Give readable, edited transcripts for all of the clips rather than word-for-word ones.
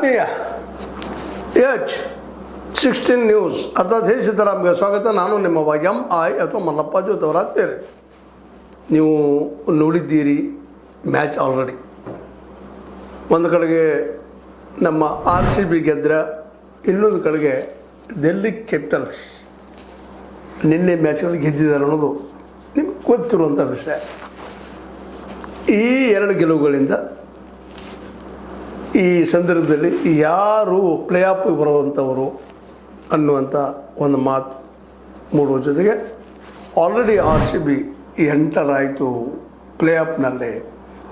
ಆತ್ಮೀಯ H16 news ಅರ್ಥಾತ್ ಹೇ ಸಿದ್ದರಾಮ್ಗೆ ಸ್ವಾಗತ. ನಾನು ನಿಮ್ಮ MI ಅಥವಾ ಮಲ್ಲಪ್ಪ ಜೋತವರ ಆತ್ಮೀಯರೇ, ನೀವು ನೋಡಿದ್ದೀರಿ ಮ್ಯಾಚ್ ಆಲ್ರೆಡಿ. ಒಂದು ಕಡೆಗೆ ನಮ್ಮ RCB ಗೆದ್ದರೆ, ಇನ್ನೊಂದು ಕಡೆಗೆ ಡೆಲ್ಲಿ ಕ್ಯಾಪಿಟಲ್ಸ್ ನಿನ್ನೆ ಮ್ಯಾಚ್ಗಳು ಗೆದ್ದಿದ್ದಾರೆ ಅನ್ನೋದು ನಿಮ್ಗೆ ಗೊತ್ತಿರುವಂಥ ವಿಷಯ. ಈ ಎರಡು ಗೆಲುವುಗಳಿಂದ ಈ ಸಂದರ್ಭದಲ್ಲಿ ಯಾರು ಪ್ಲೇ ಆಫ್ಗೆ ಬರುವಂಥವರು ಅನ್ನುವಂಥ ಒಂದು ಮಾತು ಮೂಡುವ ಜೊತೆಗೆ ಆಲ್ರೆಡಿ RCB ಎಂಟರ್ ಆಯಿತು ಪ್ಲೇ ಆಫ್ನಲ್ಲೇ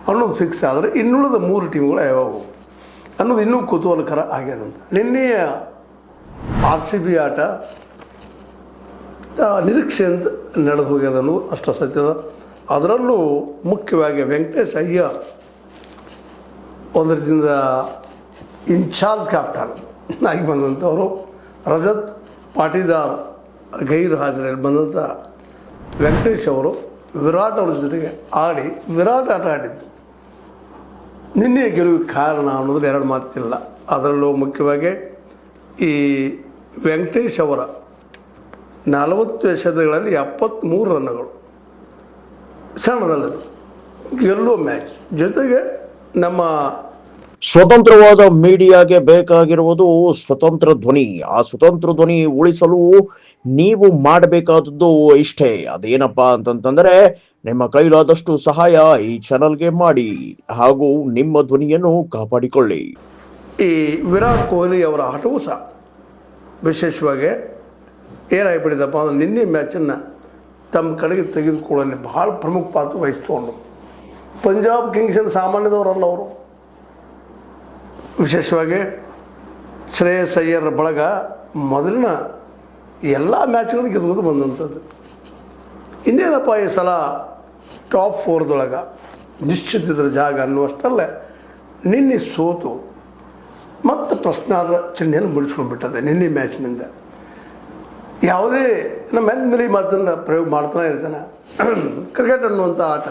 ಅನ್ನೋದು ಫಿಕ್ಸ್ ಆದರೆ ಇನ್ನುಳಿದ 3 ಟೀಮ್ಗಳು ಯಾವ್ಯಾವು ಅನ್ನೋದು ಇನ್ನೂ ಕುತೂಹಲಕರ ಆಗ್ಯದಂತ. ನಿನ್ನೆಯ RCB ಆಟ ನಿರೀಕ್ಷೆ ಅಂತ ನಡೆದು ಹೋಗ್ಯದ ಅನ್ನೋದು ಅಷ್ಟು ಸತ್ಯದ. ಅದರಲ್ಲೂ ಮುಖ್ಯವಾಗಿ ವೆಂಕಟೇಶ್ ಅಯ್ಯರ್ ಒಂದು ರೀತಿಯಿಂದ ಇನ್ಚಾರ್ಜ್ ಕ್ಯಾಪ್ಟನ್ ಆಗಿ ಬಂದಂಥವರು, ರಜತ್ ಪಾಟೀದಾರ್ ಗೈರು ಹಾಜರಲ್ಲಿ ಬಂದಂಥ ವೆಂಕಟೇಶ್ ಅವರು ವಿರಾಟ್ ಅವ್ರ ಜೊತೆಗೆ ಆಡಿ ವಿರಾಟ್ ಆಟ ಆಡಿದ್ದು ನಿನ್ನೆಯ ಗೆಲುವಿಗೆ ಕಾರಣ ಅನ್ನೋದು ಎರಡು ಮಾತಿಲ್ಲ. ಅದರಲ್ಲೂ ಮುಖ್ಯವಾಗಿ ಈ ವೆಂಕಟೇಶ್ ಅವರ 40 ಎಸೆತಗಳಲ್ಲಿ 73 ರನ್ನುಗಳು ಸಣ್ಣದಲ್ಲದು ಗೆಲ್ಲುವ ಮ್ಯಾಚ್. ಜೊತೆಗೆ ನಮ್ಮ ಸ್ವತಂತ್ರವಾದ ಮೀಡಿಯಾಗೆ ಬೇಕಾಗಿರುವುದು ಸ್ವತಂತ್ರ ಧ್ವನಿ. ಆ ಸ್ವತಂತ್ರ ಧ್ವನಿ ಉಳಿಸಲು ನೀವು ಮಾಡಬೇಕಾದದ್ದು ಇಷ್ಟೇ. ಅದೇನಪ್ಪಾ ಅಂತಂತಂದ್ರೆ ನಿಮ್ಮ ಕೈಲಾದಷ್ಟು ಸಹಾಯ ಈ ಚಾನಲ್ಗೆ ಮಾಡಿ ಹಾಗೂ ನಿಮ್ಮ ಧ್ವನಿಯನ್ನು ಕಾಪಾಡಿಕೊಳ್ಳಿ. ಈ ವಿರಾಟ್ ಕೊಹ್ಲಿ ಅವರ ಆಟವೂ ಸಹ ವಿಶೇಷವಾಗಿ ಏನಾಗಿಬಿಟ್ಟಿದಪ್ಪ ಅಂದ್ರೆ ನಿನ್ನೆ ಮ್ಯಾಚನ್ನು ತಮ್ಮ ಕಡೆಗೆ ತೆಗೆದುಕೊಳ್ಳಲು ಬಹಳ ಪ್ರಮುಖ ಪಾತ್ರ ವಹಿಸಿಕೊಂಡು ಪಂಜಾಬ್ ಕಿಂಗ್ಸನ್ನು ಸಾಮಾನ್ಯದವರಲ್ಲ ಅವರು. ವಿಶೇಷವಾಗಿ ಶ್ರೇಯಸ್ ಅಯ್ಯರ್ ಬಳಗ ಮೊದಲಿನ ಎಲ್ಲ ಮ್ಯಾಚ್ಗಳನ್ನು ಗೆದ್ಕೊಂಡು ಬಂದಂಥದ್ದು. ಇನ್ನೇನಪ್ಪ ಈ ಸಲ ಟಾಪ್ 4ದೊಳಗೆ ನಿಶ್ಚಿತ ಜಾಗ ಅನ್ನುವಷ್ಟಲ್ಲೇ ನಿನ್ನೆ ಸೋತು ಮತ್ತು ಪ್ರಶ್ನಾರ್ಹ ಚಿಹ್ನೆಯನ್ನು ಮುಡಿಸ್ಕೊಂಡ್ಬಿಟ್ಟದೆ ನಿನ್ನೆ ಮ್ಯಾಚ್ನಿಂದ. ಯಾವುದೇ ನಮ್ಮ ಮೇಲೆ ಮಾತನ್ನು ಪ್ರಯೋಗ ಮಾಡ್ತಾನೆ ಇರ್ತಾನೆ. ಕ್ರಿಕೆಟ್ ಅನ್ನುವಂಥ ಆಟ